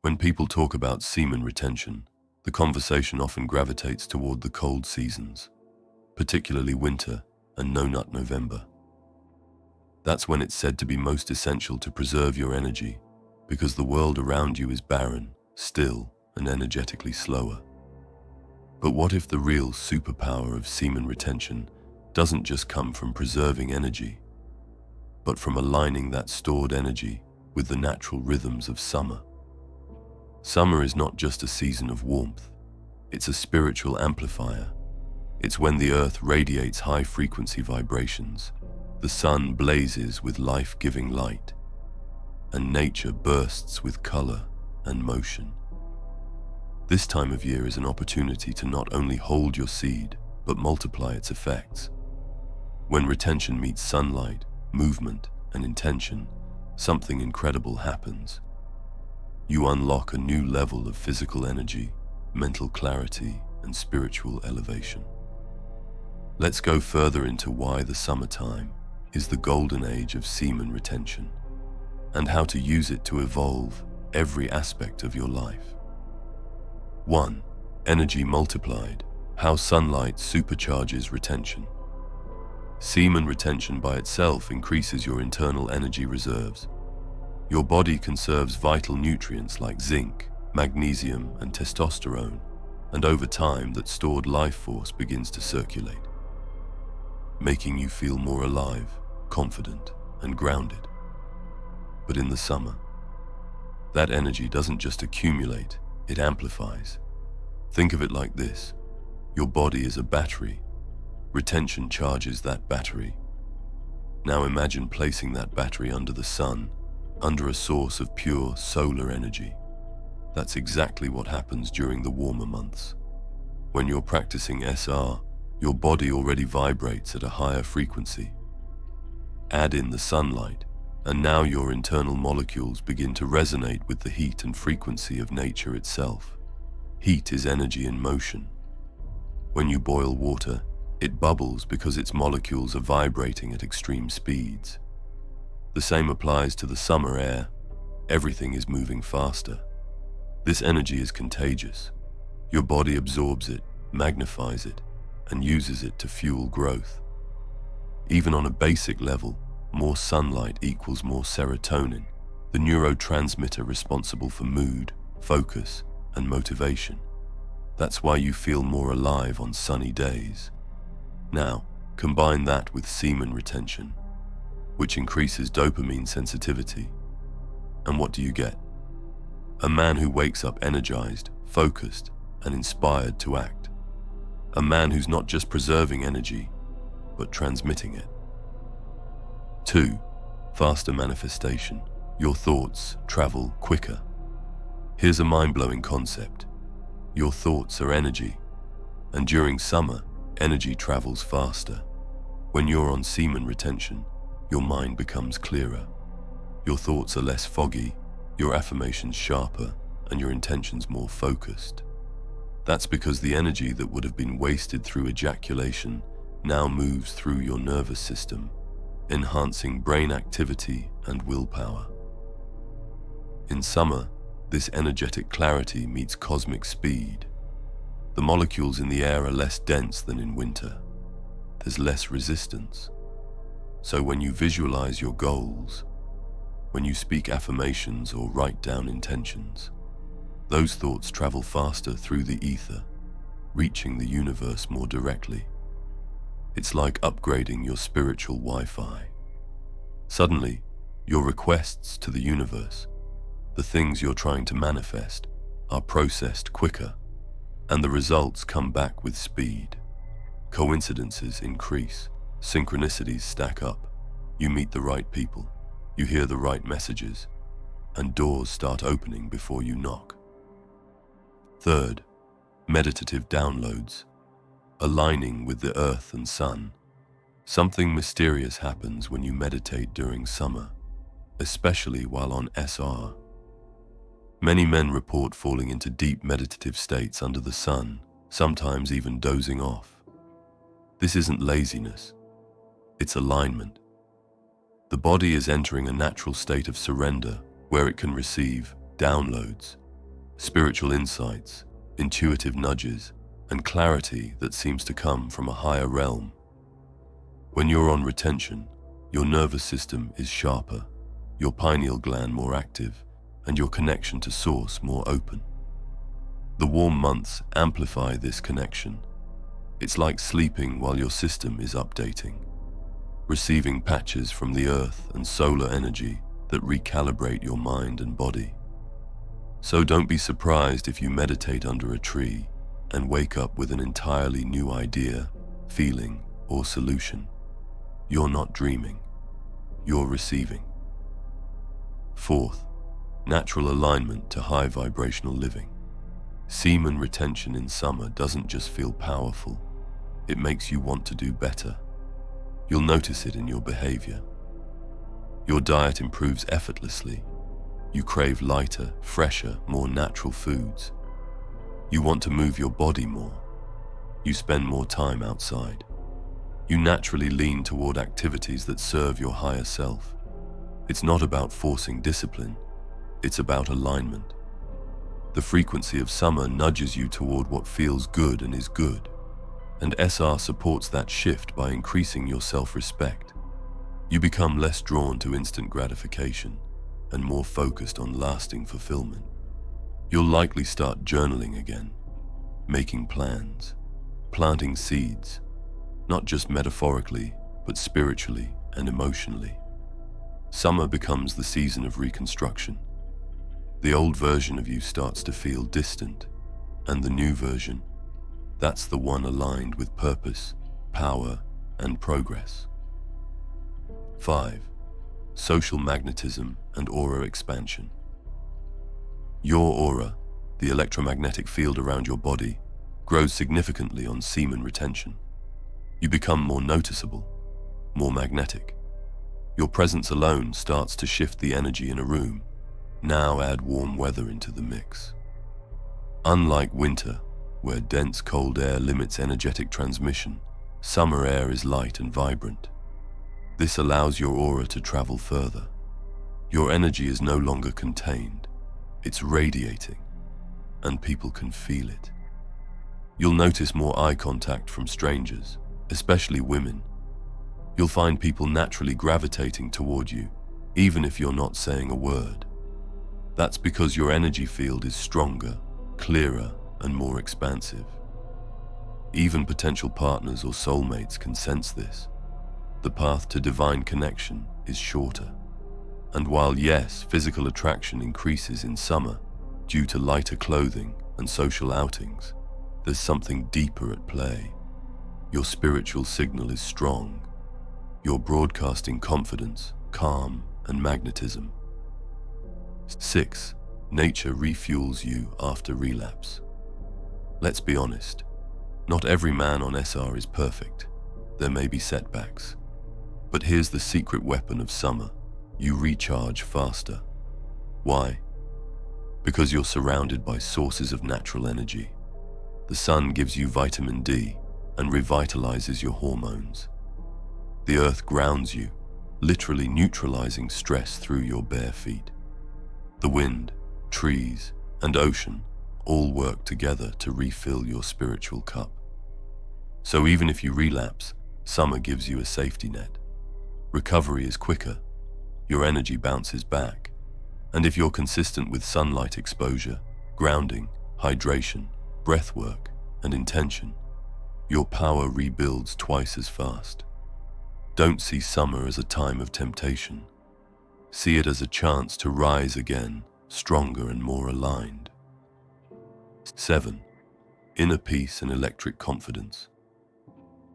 When people talk about semen retention, the conversation often gravitates toward the cold seasons, particularly winter and no-nut November. That's when it's said to be most essential to preserve your energy, because the world around you is barren, still, and energetically slower. But what if the real superpower of semen retention doesn't just come from preserving energy, but from aligning that stored energy with the natural rhythms of summer? Summer is not just a season of warmth, it's a spiritual amplifier. It's when the earth radiates high-frequency vibrations, the sun blazes with life-giving light, and nature bursts with color and motion. This time of year is an opportunity to not only hold your seed, but multiply its effects. When retention meets sunlight, movement, and intention, something incredible happens. You unlock a new level of physical energy, mental clarity, and spiritual elevation. Let's go further into why the summertime is the golden age of semen retention, and how to use it to evolve every aspect of your life. 1. Energy multiplied. How sunlight supercharges retention. Semen retention by itself increases your internal energy reserves. Your body conserves vital nutrients like zinc, magnesium, and testosterone, and over time that stored life force begins to circulate, making you feel more alive, confident, and grounded. But in the summer, that energy doesn't just accumulate, it amplifies. Think of it like this. Your body is a battery. Retention charges that battery. Now imagine placing that battery under the sun, under a source of pure solar energy. That's exactly what happens during the warmer months. When you're practicing SR, your body already vibrates at a higher frequency. Add in the sunlight, and now your internal molecules begin to resonate with the heat and frequency of nature itself. Heat is energy in motion. When you boil water, it bubbles because its molecules are vibrating at extreme speeds. The same applies to the summer air. Everything is moving faster. This energy is contagious. Your body absorbs it, magnifies it, and uses it to fuel growth. Even on a basic level, more sunlight equals more serotonin, the neurotransmitter responsible for mood, focus, and motivation. That's why you feel more alive on sunny days. Now, combine that with semen retention, which increases dopamine sensitivity. And what do you get? A man who wakes up energized, focused, and inspired to act. A man who's not just preserving energy, but transmitting it. 2. Faster manifestation. Your thoughts travel quicker. Here's a mind-blowing concept. Your thoughts are energy, and during summer, energy travels faster. When you're on semen retention, your mind becomes clearer. Your thoughts are less foggy, your affirmations sharper, and your intentions more focused. That's because the energy that would have been wasted through ejaculation now moves through your nervous system, enhancing brain activity and willpower. In summer, this energetic clarity meets cosmic speed. The molecules in the air are less dense than in winter. There's less resistance. So when you visualize your goals, when you speak affirmations or write down intentions, those thoughts travel faster through the ether, reaching the universe more directly. It's like upgrading your spiritual Wi-Fi. Suddenly, your requests to the universe, the things you're trying to manifest, are processed quicker, and the results come back with speed. Coincidences increase, synchronicities stack up. You meet the right people, you hear the right messages, and doors start opening before you knock. 3. Meditative downloads. Aligning with the earth and sun. Something mysterious happens when you meditate during summer, especially while on SR. Many men report falling into deep meditative states under the sun, sometimes even dozing off. This isn't laziness, it's alignment. The body is entering a natural state of surrender where it can receive downloads, spiritual insights, intuitive nudges, and clarity that seems to come from a higher realm. When you're on retention, your nervous system is sharper, your pineal gland more active, and your connection to source more open. The warm months amplify this connection. It's like sleeping while your system is updating, receiving patches from the earth and solar energy that recalibrate your mind and body. So don't be surprised if you meditate under a tree and wake up with an entirely new idea, feeling, or solution. You're not dreaming, you're receiving. Fourth, natural alignment to high vibrational living. Semen retention in summer doesn't just feel powerful, it makes you want to do better. You'll notice it in your behavior. Your diet improves effortlessly. You crave lighter, fresher, more natural foods. You want to move your body more. You spend more time outside. You naturally lean toward activities that serve your higher self. It's not about forcing discipline, it's about alignment. The frequency of summer nudges you toward what feels good and is good, and SR supports that shift by increasing your self-respect. You become less drawn to instant gratification and more focused on lasting fulfillment. You'll likely start journaling again, making plans, planting seeds, not just metaphorically, but spiritually and emotionally. Summer becomes the season of reconstruction. The old version of you starts to feel distant, and the new version, that's the one aligned with purpose, power, and progress. 5. Social magnetism and aura expansion. Your aura, the electromagnetic field around your body, grows significantly on semen retention. You become more noticeable, more magnetic. Your presence alone starts to shift the energy in a room. Now add warm weather into the mix. Unlike winter, where dense cold air limits energetic transmission, summer air is light and vibrant. This allows your aura to travel further. Your energy is no longer contained, it's radiating, and people can feel it. You'll notice more eye contact from strangers, especially women. You'll find people naturally gravitating toward you, even if you're not saying a word. That's because your energy field is stronger, clearer, and more expansive. Even potential partners or soulmates can sense this. The path to divine connection is shorter. And while yes, physical attraction increases in summer due to lighter clothing and social outings, there's something deeper at play. Your spiritual signal is strong. You're broadcasting confidence, calm, and magnetism. 6. Nature refuels you after relapse. Let's be honest, not every man on SR is perfect. There may be setbacks. But here's the secret weapon of summer. You recharge faster. Why? Because you're surrounded by sources of natural energy. The sun gives you vitamin D and revitalizes your hormones. The earth grounds you, literally neutralizing stress through your bare feet. The wind, trees, and ocean all work together to refill your spiritual cup. So even if you relapse, summer gives you a safety net. Recovery is quicker, your energy bounces back, and if you're consistent with sunlight exposure, grounding, hydration, breath work, and intention, your power rebuilds twice as fast. Don't see summer as a time of temptation. See it as a chance to rise again, stronger and more aligned. 7. Inner peace and electric confidence.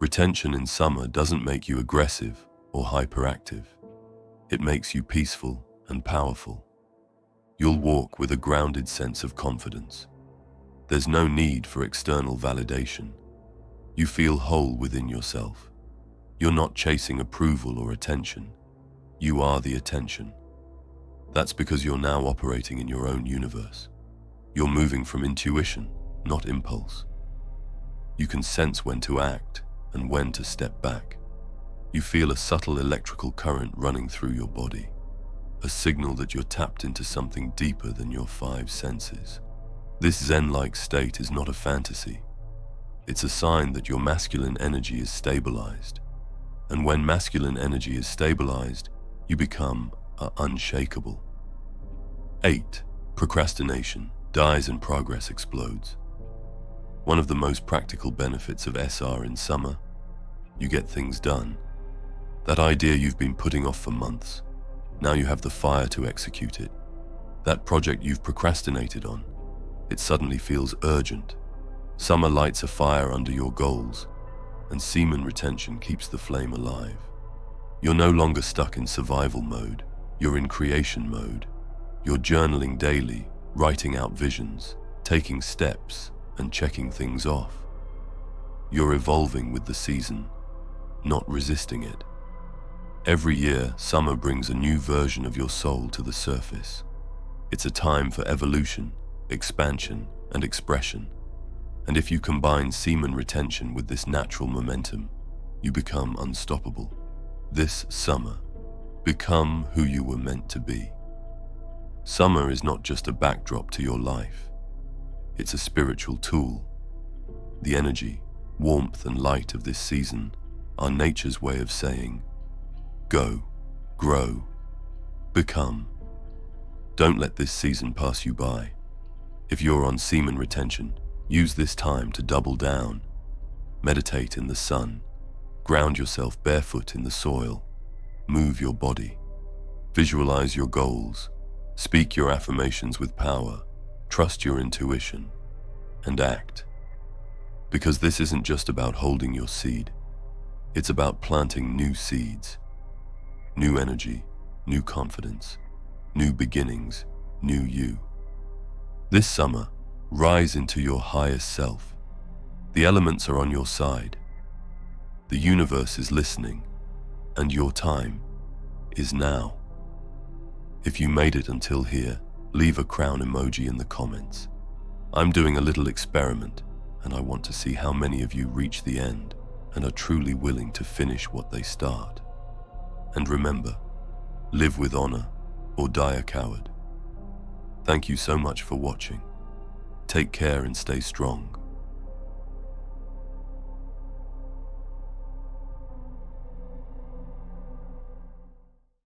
Retention in summer doesn't make you aggressive or hyperactive. It makes you peaceful and powerful. You'll walk with a grounded sense of confidence. There's no need for external validation. You feel whole within yourself. You're not chasing approval or attention. You are the attention. That's because you're now operating in your own universe. You're moving from intuition, not impulse. You can sense when to act and when to step back. You feel a subtle electrical current running through your body, a signal that you're tapped into something deeper than your 5 senses. This Zen-like state is not a fantasy. It's a sign that your masculine energy is stabilized. And when masculine energy is stabilized, you become unshakable. 8. Procrastination dies and progress explodes. One of the most practical benefits of SR in summer, you get things done. That idea you've been putting off for months, now you have the fire to execute it. That project you've procrastinated on, it suddenly feels urgent. Summer lights a fire under your goals, and semen retention keeps the flame alive. You're no longer stuck in survival mode, you're in creation mode. You're journaling daily, writing out visions, taking steps, and checking things off. You're evolving with the season, not resisting it. Every year, summer brings a new version of your soul to the surface. It's a time for evolution, expansion, and expression. And if you combine semen retention with this natural momentum, you become unstoppable. This summer, become who you were meant to be. Summer is not just a backdrop to your life. It's a spiritual tool. The energy, warmth, and light of this season are nature's way of saying, go, grow, become. Don't let this season pass you by. If you're on semen retention, use this time to double down. Meditate in the sun. Ground yourself barefoot in the soil. Move your body. Visualize your goals. Speak your affirmations with power. Trust your intuition. And act. Because this isn't just about holding your seed. It's about planting new seeds. New energy, new confidence, new beginnings, new you. This summer, rise into your highest self. The elements are on your side. The universe is listening, and your time is now. If you made it until here, leave a crown emoji in the comments. I'm doing a little experiment, and I want to see how many of you reach the end and are truly willing to finish what they start. And remember, live with honor or die a coward. Thank you so much for watching. Take care and stay strong.